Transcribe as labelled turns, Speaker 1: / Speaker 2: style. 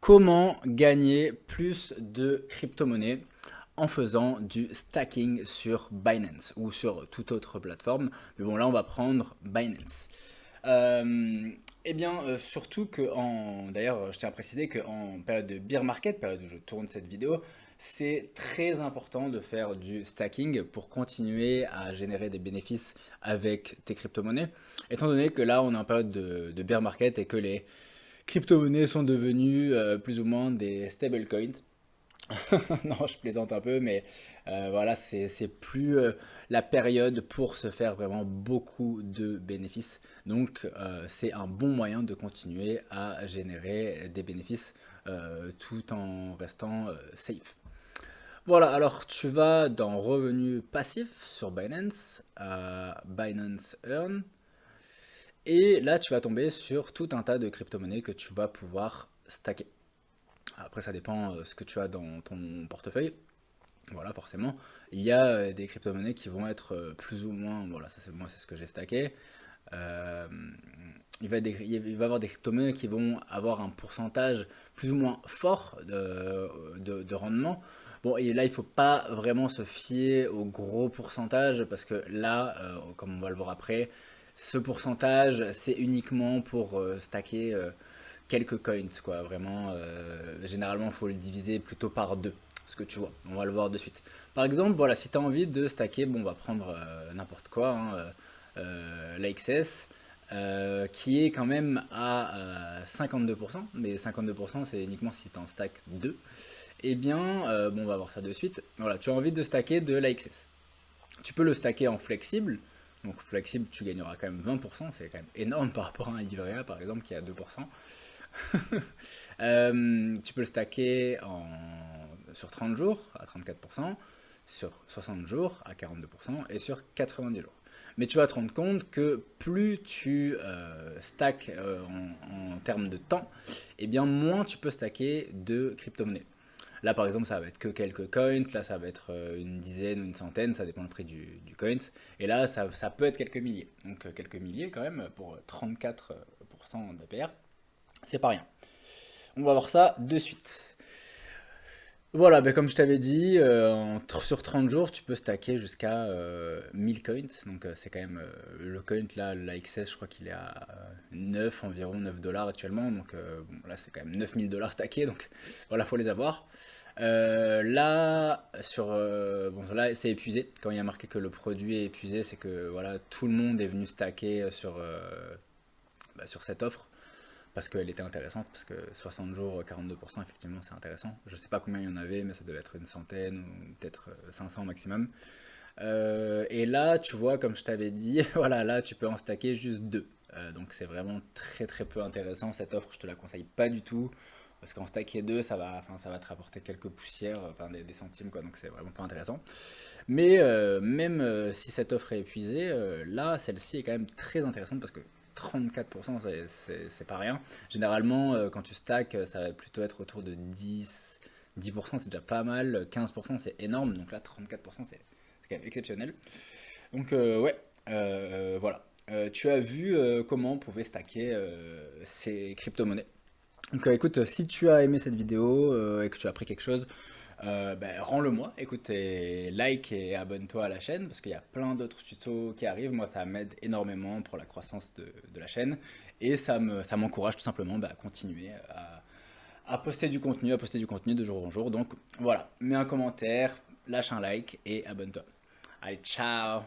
Speaker 1: Comment gagner plus de crypto-monnaies en faisant du stacking sur Binance ou sur toute autre plateforme. Mais bon, là, on va prendre Binance. Surtout que d'ailleurs, je tiens à préciser qu'en période de bear market, période où je tourne cette vidéo, c'est très important de faire du stacking pour continuer à générer des bénéfices avec tes crypto-monnaies. Étant donné que là, on est en période de bear market et que les crypto-monnaies sont devenues plus ou moins des stablecoins. Non, je plaisante un peu, mais voilà, c'est plus la période pour se faire vraiment beaucoup de bénéfices. Donc, c'est un bon moyen de continuer à générer des bénéfices tout en restant safe. Voilà, alors tu vas dans revenus passifs sur Binance, Binance Earn, et là tu vas tomber sur tout un tas de crypto-monnaies que tu vas pouvoir stacker. Après, ça dépend ce que tu as dans ton portefeuille. Voilà, forcément. Il y a des crypto-monnaies qui vont être plus ou moins. Voilà, ça c'est moi, c'est ce que j'ai stacké. Euh, il va y avoir des crypto-monnaies qui vont avoir un pourcentage plus ou moins fort de rendement. Bon, et là, il ne faut pas vraiment se fier au gros pourcentage parce que là, comme on va le voir après, ce pourcentage, c'est uniquement pour stacker quelques coins, quoi. Vraiment, généralement, il faut le diviser plutôt par deux. Ce que tu vois, on va le voir de suite. Par exemple, voilà, si tu as envie de stacker, bon, on va prendre n'importe quoi, hein, l'AXS, qui est quand même à 52%, mais 52% c'est uniquement si tu en stack 2. Eh bien, bon, on va voir ça de suite. Voilà, tu as envie de stacker de l'AXS. Tu peux le stacker en flexible. Donc flexible, tu gagneras quand même 20%, c'est quand même énorme par rapport à un livret A par exemple qui est à 2%. Tu peux le stacker sur 30 jours à 34%, sur 60 jours à 42% et sur 90 jours. Mais tu vas te rendre compte que plus tu stacks en termes de temps, et bien moins tu peux stacker de crypto-monnaies. Là, par exemple, ça va être que quelques coins. Là, ça va être une dizaine ou une centaine. Ça dépend du prix du coin. Et là, ça peut être quelques milliers. Donc, quelques milliers quand même pour 34% d'APR. C'est pas rien. On va voir ça de suite. Voilà, ben comme je t'avais dit, sur 30 jours, tu peux stacker jusqu'à 1000 coins. Donc c'est quand même le coin là, l'AXS, je crois qu'il est à 9, environ 9 dollars actuellement. Donc bon, là, c'est quand même 9000 dollars stackés. Donc voilà, faut les avoir. Bon, là, c'est épuisé. Quand il y a marqué que le produit est épuisé, c'est que voilà, tout le monde est venu stacker sur cette offre parce qu'elle était intéressante, parce que 60 jours, 42%, effectivement, c'est intéressant. Je sais pas combien il y en avait, mais ça devait être une centaine ou peut-être 500 maximum. Et là, tu vois, comme je t'avais dit, voilà, là, tu peux en stacker juste deux. Donc c'est vraiment très très peu intéressant cette offre, je te la conseille pas du tout. Parce qu'en stacker deux, ça va te rapporter quelques poussières, enfin des centimes, quoi, donc c'est vraiment pas intéressant. Mais même si cette offre est épuisée, là, celle-ci est quand même très intéressante parce que 34%, c'est pas rien. Généralement, quand tu stacks, ça va plutôt être autour de 10%, c'est déjà pas mal. 15%, c'est énorme. Donc là, 34%, c'est quand même exceptionnel. Donc, ouais, voilà. Tu as vu comment on pouvait stacker ces crypto-monnaies. Donc écoute, si tu as aimé cette vidéo et que tu as appris quelque chose, ben, rends-le moi. Écoute, et like et abonne-toi à la chaîne parce qu'il y a plein d'autres tutos qui arrivent. Moi, ça m'aide énormément pour la croissance de la chaîne et ça m'encourage tout simplement ben, à continuer à poster du contenu, de jour en jour. Donc voilà, mets un commentaire, lâche un like et abonne-toi. Allez, ciao!